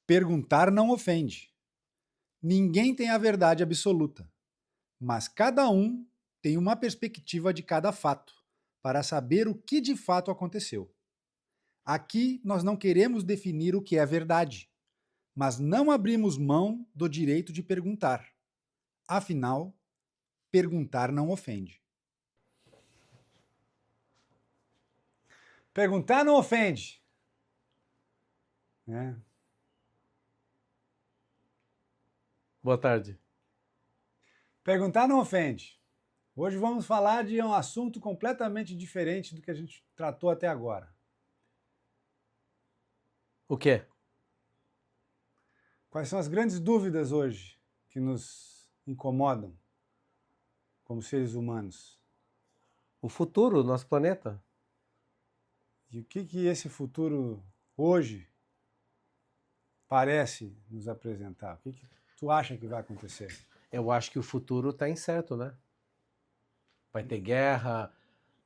Perguntar não ofende. Ninguém tem a verdade absoluta, mas cada um tem uma perspectiva de cada fato, para saber o que de fato aconteceu. Aqui nós não queremos definir o que é verdade, mas não abrimos mão do direito de perguntar. Afinal, perguntar não ofende. Perguntar não ofende. Né? Boa tarde. Perguntar não ofende. Hoje vamos falar de um assunto completamente diferente do que a gente tratou até agora. O quê? Quais são as grandes dúvidas hoje que nos incomodam como seres humanos? O futuro do nosso planeta? E o que esse futuro hoje parece nos apresentar? O que tu acha que vai acontecer? Eu acho que o futuro está incerto, né? Vai ter guerra,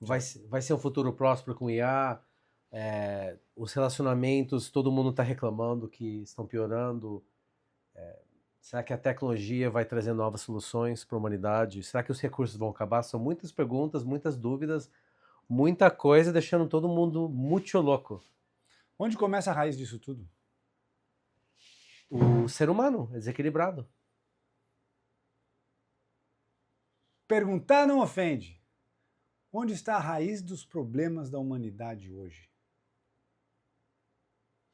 vai ser um futuro próspero com IA, os relacionamentos, todo mundo está reclamando que estão piorando. Será que a tecnologia vai trazer novas soluções para a humanidade? Será que os recursos vão acabar? São muitas perguntas, muitas dúvidas, muita coisa, deixando todo mundo muito louco. Onde começa a raiz disso tudo? O ser humano é desequilibrado. Perguntar não ofende. Onde está a raiz dos problemas da humanidade hoje?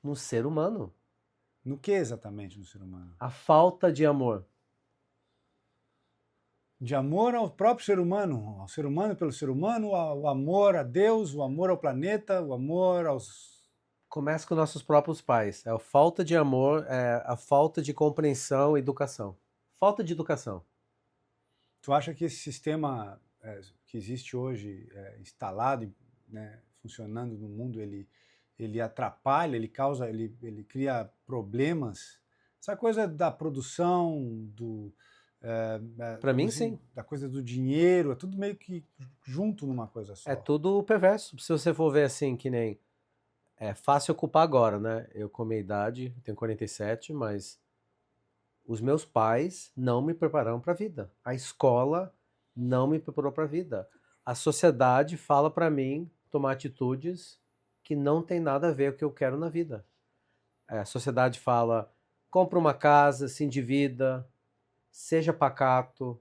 No ser humano. No que exatamente no ser humano? A falta de amor. De amor ao próprio ser humano, ao ser humano pelo ser humano, o amor a Deus, o amor ao planeta, o amor aos... Começa com nossos próprios pais. É a falta de amor, é a falta de compreensão e educação. Falta de educação. Tu acha que esse sistema que existe hoje, instalado, né, funcionando no mundo, ele atrapalha, ele causa, ele cria problemas? Essa coisa da produção, Para mim, sim. da coisa do dinheiro, é tudo meio que junto numa coisa É só. tudo perverso. Se você for ver assim, que nem. É fácil ocupar agora, né? Eu, com a minha idade, tenho 47, mas os meus pais não me prepararam para a vida. A escola não me preparou para a vida. A sociedade fala para mim tomar atitudes que não tem nada a ver com o que eu quero na vida. A sociedade fala: compra uma casa, se endivida, seja pacato,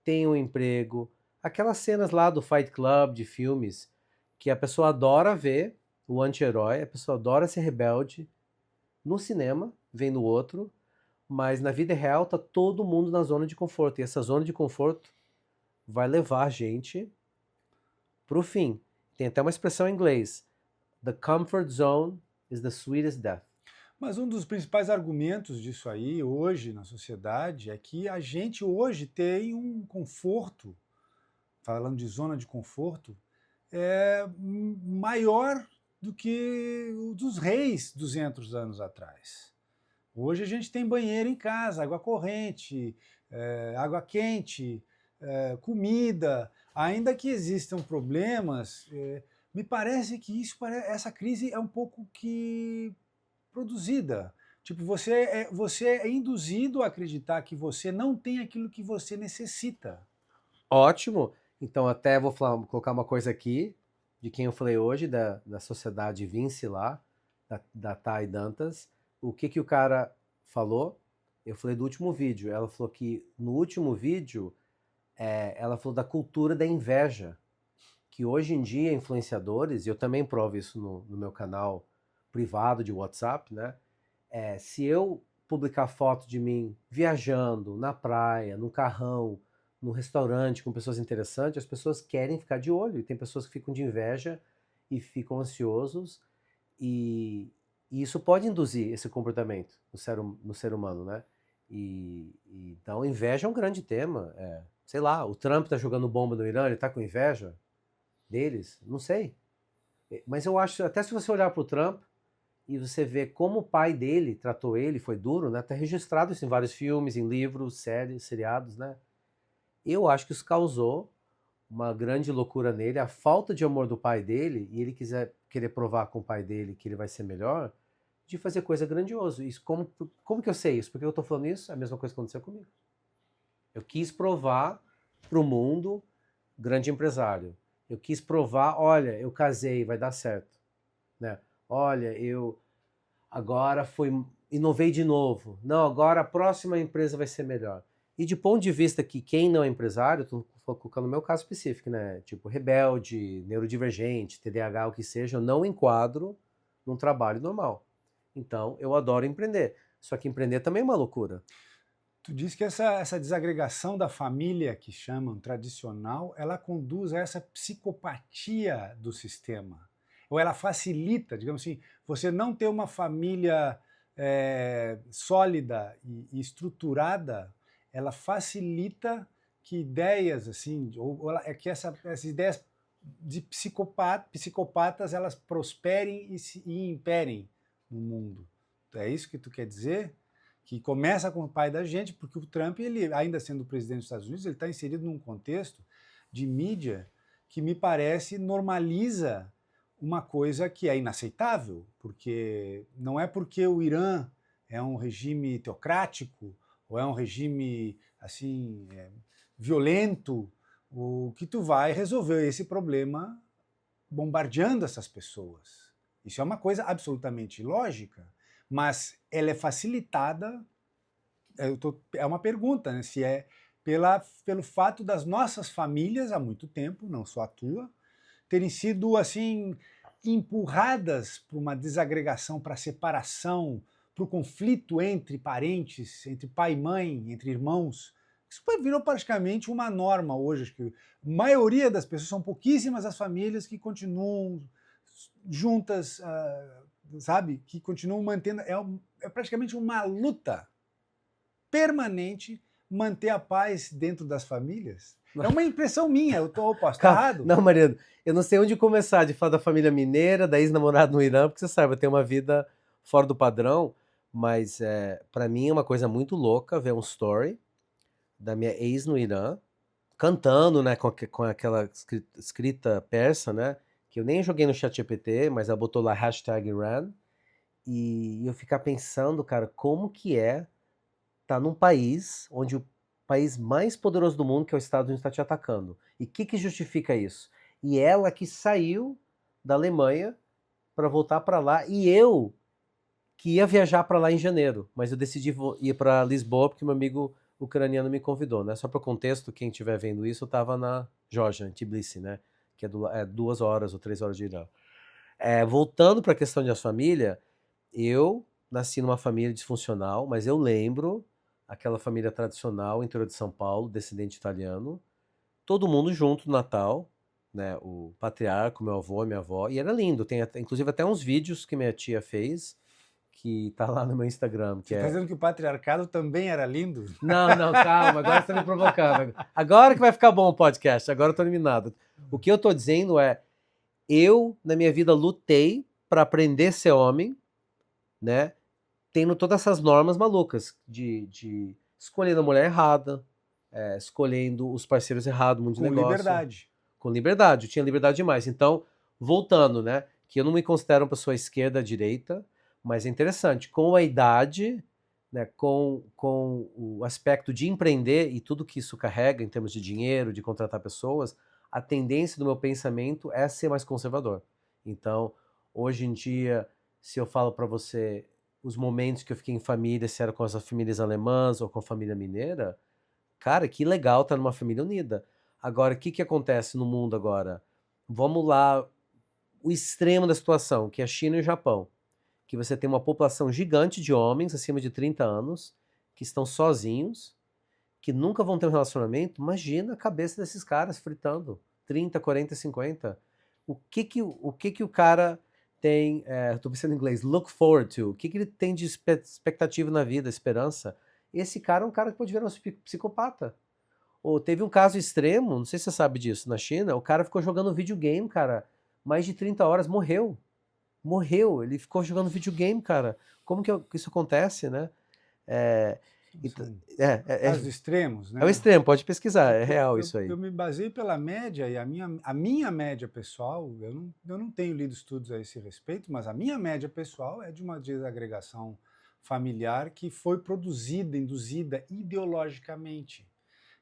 tenha um emprego. Aquelas cenas lá do Fight Club, de filmes, que a pessoa adora ver, o anti-herói, a pessoa adora ser rebelde no cinema, vem no outro, mas na vida real tá todo mundo na zona de conforto. E essa zona de conforto vai levar a gente pro fim. Tem até uma expressão em inglês: The comfort zone is the sweetest death. Mas um dos principais argumentos disso aí hoje na sociedade é que a gente hoje tem um conforto, falando de zona de conforto, maior do que o dos reis 200 anos atrás. Hoje a gente tem banheiro em casa, água corrente, água quente, comida. Ainda que existam problemas, me parece que essa crise é um pouco que produzida. Tipo, você é induzido a acreditar que você não tem aquilo que você necessita. Ótimo! Então, até vou colocar uma coisa aqui, de quem eu falei hoje, da sociedade Vinci lá, da Thay Dantas. O que o cara falou? Eu falei do último vídeo. Ela falou que no último vídeo, ela falou da cultura da inveja. Que hoje em dia, influenciadores, e eu também provo isso no meu canal privado de WhatsApp, né? Se eu publicar foto de mim viajando na praia, no carrão, num restaurante com pessoas interessantes, as pessoas querem ficar de olho. E tem pessoas que ficam de inveja e ficam ansiosos. E isso pode induzir esse comportamento no ser humano, né? Então, inveja é um grande tema. Sei lá, o Trump tá jogando bomba no Irã, ele tá com inveja deles? Não sei. Mas eu acho, até se você olhar pro Trump, e você vê como o pai dele tratou ele, foi duro, né? Tá registrado isso em vários filmes, em livros, séries, seriados, né? Eu acho que isso causou uma grande loucura nele, a falta de amor do pai dele, e ele querer provar com o pai dele que ele vai ser melhor, de fazer coisa grandiosa. Isso, como que eu sei isso? Porque eu estou falando isso? É a mesma coisa que aconteceu comigo. Eu quis provar para o mundo, grande empresário. Eu quis provar, olha, eu casei, vai dar certo. Né? Olha, eu agora inovei de novo. Não, agora a próxima empresa vai ser melhor. E de ponto de vista que quem não é empresário, estou colocando no meu caso específico, né? Tipo rebelde, neurodivergente, TDAH, o que seja, eu não enquadro num trabalho normal. Então, eu adoro empreender. Só que empreender também é uma loucura. Tu diz que essa desagregação da família, que chamam tradicional, ela conduz a essa psicopatia do sistema. Ou ela facilita, digamos assim, você não ter uma família sólida e estruturada, ela facilita que ideias assim, é que essas ideias de psicopatas elas prosperem e imperem no mundo. É isso que tu quer dizer? Que começa com o pai da gente, porque o Trump, ele, ainda sendo presidente dos Estados Unidos, ele está inserido num contexto de mídia que me parece normaliza uma coisa que é inaceitável, porque não é porque o Irã é um regime teocrático ou é um regime assim violento, o que tu vai resolver esse problema bombardeando essas pessoas. Isso é uma coisa absolutamente ilógica, mas ela é facilitada, é uma pergunta, né, se é pelo fato das nossas famílias, há muito tempo, não só a tua, terem sido assim empurradas para uma desagregação, para a separação, para o conflito entre parentes, entre pai e mãe, entre irmãos. Isso virou praticamente uma norma hoje. Acho que a maioria das pessoas, são pouquíssimas as famílias que continuam juntas, sabe? Que continuam mantendo. É praticamente uma luta permanente manter a paz dentro das famílias. É uma impressão minha, posso estar errado. Não, Mariano, eu não sei onde começar de falar da família mineira, da ex-namorada no Irã, porque você sabe, eu tenho uma vida fora do padrão, mas para mim é uma coisa muito louca ver um story da minha ex no Irã, cantando, né, com aquela escrita persa, né, que eu nem joguei no ChatGPT, mas ela botou lá #Iran, e eu ficar pensando, cara, como que tá num país onde o país mais poderoso do mundo, que é os Estados Unidos, está te atacando. E o que justifica isso? E ela que saiu da Alemanha para voltar para lá, e eu que ia viajar para lá em janeiro, mas eu decidi ir para Lisboa porque meu amigo ucraniano me convidou, né? Só para contexto, quem estiver vendo isso, eu estava na Geórgia, em Tbilisi, né? Que é 2 horas ou 3 horas de Irã. Voltando para a questão de família, eu nasci numa família disfuncional, mas eu lembro aquela família tradicional, interior de São Paulo, descendente italiano, todo mundo junto no Natal, né? O patriarca, meu avô, minha avó, e era lindo. Tem inclusive até uns vídeos que minha tia fez, que tá lá no meu Instagram. Você está dizendo que o patriarcado também era lindo? Não, calma, agora você tá me provocando. Agora que vai ficar bom o podcast, agora eu tô eliminado. O que eu tô dizendo é, eu, na minha vida, lutei para aprender a ser homem, né? Tendo todas essas normas malucas de escolhendo a mulher errada, escolhendo os parceiros errados, mundo de negócio. Com liberdade. Com liberdade, eu tinha liberdade demais. Então, voltando, né? Que eu não me considero uma pessoa esquerda-direita, mas é interessante, com a idade, né, com o aspecto de empreender e tudo que isso carrega em termos de dinheiro, de contratar pessoas, a tendência do meu pensamento é ser mais conservador. Então, hoje em dia, se eu falo para você os momentos que eu fiquei em família, se era com as famílias alemãs ou com a família mineira, cara, que legal estar numa família unida. Agora, o que acontece no mundo agora? Vamos lá, o extremo da situação, que é a China e o Japão, que você tem uma população gigante de homens acima de 30 anos, que estão sozinhos, que nunca vão ter um relacionamento. Imagina a cabeça desses caras fritando 30, 40, 50. O que o cara tem, estou pensando em inglês, look forward to, o que ele tem de expectativa na vida, esperança? Esse cara é um cara que pode virar um psicopata. Ou teve um caso extremo, não sei se você sabe disso, na China, o cara ficou jogando videogame, cara, mais de 30 horas, morreu. Morreu, ele ficou jogando videogame, cara. Como que isso acontece, né? Então, São é casos extremos, o né? extremo, pode pesquisar, é real isso aí. Eu me basei pela média, e a minha média pessoal, eu não tenho lido estudos a esse respeito, mas a minha média pessoal é de uma desagregação familiar que foi produzida, induzida ideologicamente.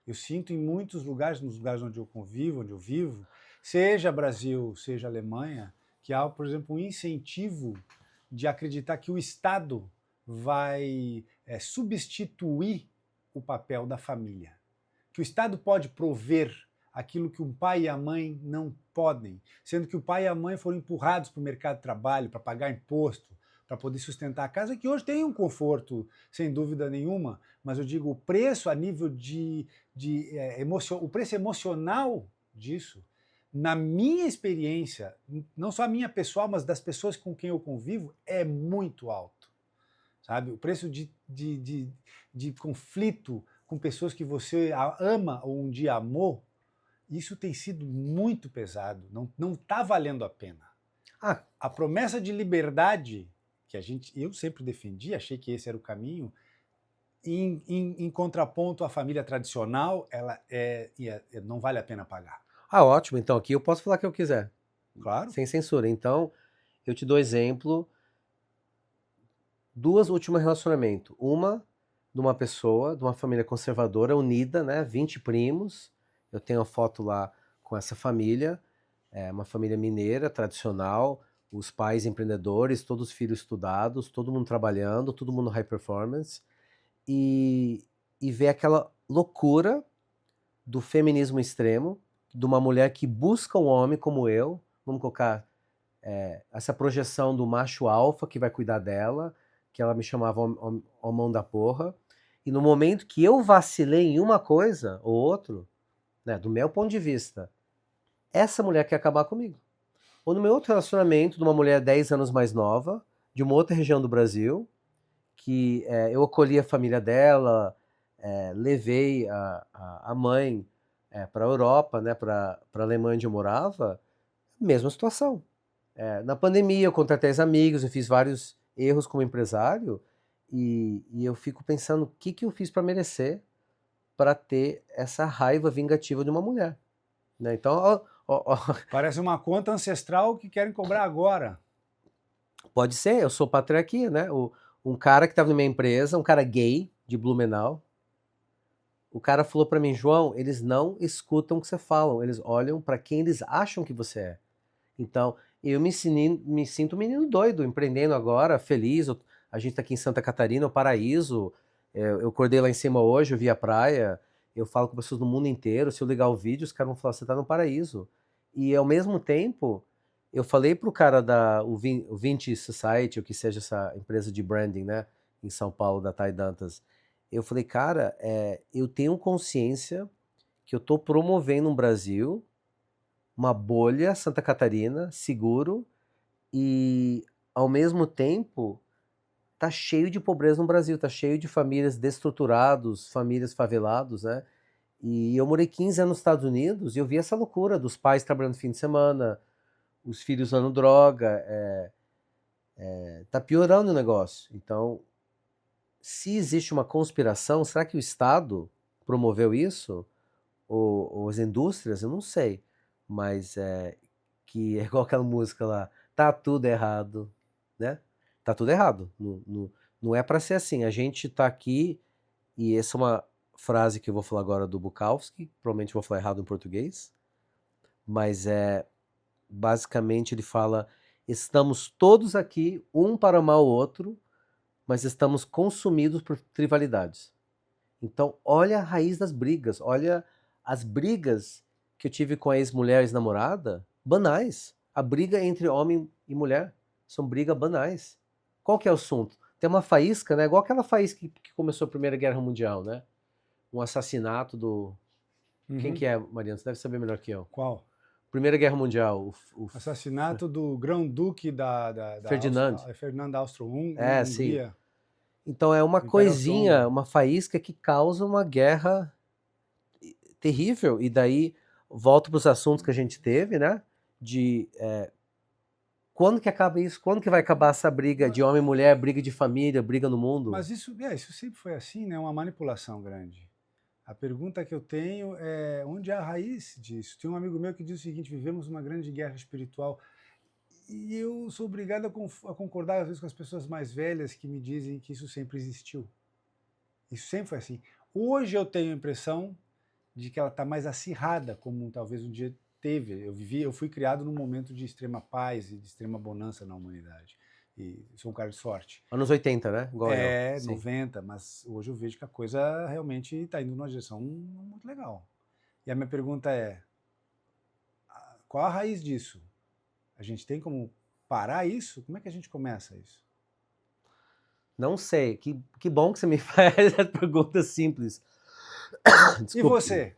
Eu sinto em muitos lugares, nos lugares onde eu convivo, onde eu vivo, seja Brasil, seja Alemanha, que há, por exemplo, um incentivo de acreditar que o Estado vai substituir o papel da família. Que o Estado pode prover aquilo que o pai e a mãe não podem, sendo que o pai e a mãe foram empurrados para o mercado de trabalho, para pagar imposto, para poder sustentar a casa, que hoje tem um conforto, sem dúvida nenhuma, mas eu digo, o preço a nível o preço emocional disso, na minha experiência, não só a minha pessoal, mas das pessoas com quem eu convivo, é muito alto. Sabe? O preço de conflito com pessoas que você ama ou um dia amou, isso tem sido muito pesado, não está valendo a pena. A promessa de liberdade, que eu sempre defendi, achei que esse era o caminho, em contraponto à família tradicional, ela não vale a pena pagar. Ótimo, então aqui eu posso falar o que eu quiser. Claro. Sem censura. Então, eu te dou exemplo, 2 últimos relacionamentos. Uma de uma pessoa, de uma família conservadora, unida, né? 20 primos. Eu tenho a foto lá com essa família. É uma família mineira, tradicional. Os pais empreendedores, todos os filhos estudados, todo mundo trabalhando, todo mundo high performance. E ver aquela loucura do feminismo extremo, de uma mulher que busca um homem como eu, vamos colocar essa projeção do macho alfa que vai cuidar dela, que ela me chamava homão da porra, e no momento que eu vacilei em uma coisa ou outro, né, do meu ponto de vista, essa mulher quer acabar comigo. Ou no meu outro relacionamento, de uma mulher 10 anos mais nova, de uma outra região do Brasil, que eu acolhi a família dela, levei a mãe para a Europa, né, para a Alemanha onde eu morava, mesma situação. Na pandemia eu contratei os amigos, eu fiz vários erros como empresário e eu fico pensando o que eu fiz para merecer para ter essa raiva vingativa de uma mulher. Né? Então, Parece uma conta ancestral que querem cobrar agora. Pode ser, eu sou patriarquia, né? Um cara que estava na minha empresa, um cara gay de Blumenau, o cara falou para mim, João, eles não escutam o que você fala, eles olham para quem eles acham que você é. Então, eu me sinto um menino doido, empreendendo agora, feliz. A gente está aqui em Santa Catarina, o paraíso. Eu acordei lá em cima hoje, eu vi a praia. Eu falo com pessoas do mundo inteiro. Se eu ligar o vídeo, os caras vão falar, você está no paraíso. E, ao mesmo tempo, eu falei pro cara o Vinci Society, ou que seja essa empresa de branding, né, em São Paulo, da Thay Dantas. Eu falei, cara, eu tenho consciência que eu estou promovendo um Brasil, uma bolha Santa Catarina, seguro, e ao mesmo tempo tá cheio de pobreza no Brasil, tá cheio de famílias destruturadas, famílias favelados, né? E eu morei 15 anos nos Estados Unidos e eu vi essa loucura dos pais trabalhando no fim de semana, os filhos usando droga, tá piorando o negócio. Então, se existe uma conspiração, será que o Estado promoveu isso? Ou as indústrias? Eu não sei. Mas que é igual aquela música lá, tá tudo errado, né? Tá tudo errado. Não é para ser assim. A gente tá aqui, e essa é uma frase que eu vou falar agora do Bukowski, provavelmente vou falar errado em português, mas basicamente ele fala, estamos todos aqui, um para amar o outro, mas estamos consumidos por rivalidades. Então, olha a raiz das brigas, olha as brigas que eu tive com a ex-mulher, ex-namorada, banais. A briga entre homem e mulher são brigas banais. Qual que é o assunto? Tem uma faísca, né? Igual aquela faísca que começou a Primeira Guerra Mundial, né? Um assassinato do... Quem que é, Mariana? Você deve saber melhor que eu. Qual? Primeira Guerra Mundial. Assassinato do Grão-Duque Ferdinand. Fernando Sim. Hungria. Então é uma coisinha, Songo. uma faísca que causa uma guerra terrível. E daí volto para os assuntos que a gente teve, né? De Quando que acaba isso? Quando que vai acabar essa briga de homem e mulher, briga de família, briga no mundo? Mas isso sempre foi assim, né? Uma manipulação grande. A pergunta que eu tenho é onde é a raiz disso? Tem um amigo meu que diz o seguinte: vivemos uma grande guerra espiritual. E eu sou obrigado a concordar, às vezes, com as pessoas mais velhas que me dizem que isso sempre existiu. Isso sempre foi assim. Hoje eu tenho a impressão de que ela está mais acirrada, como talvez um dia teve. Eu fui criado num momento de extrema paz e de extrema bonança na humanidade. E sou um cara de sorte. Anos 80, né? Igual eu. É, Sim. 90, mas hoje eu vejo que a coisa realmente está indo numa direção muito legal. E a minha pergunta é, qual a raiz disso? A gente tem como parar isso? Como é que a gente começa isso? Não sei. Que bom que você me faz essa pergunta simples. E você?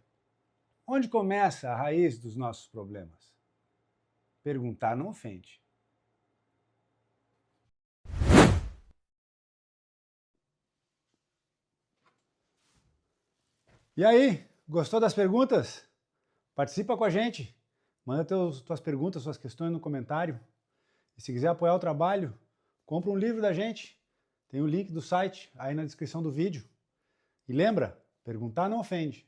Onde começa a raiz dos nossos problemas? Perguntar não ofende. E aí, gostou das perguntas? Participa com a gente. Manda tuas perguntas, suas questões no comentário. E se quiser apoiar o trabalho, compra um livro da gente. Tem o link do site aí na descrição do vídeo. E lembra, perguntar não ofende.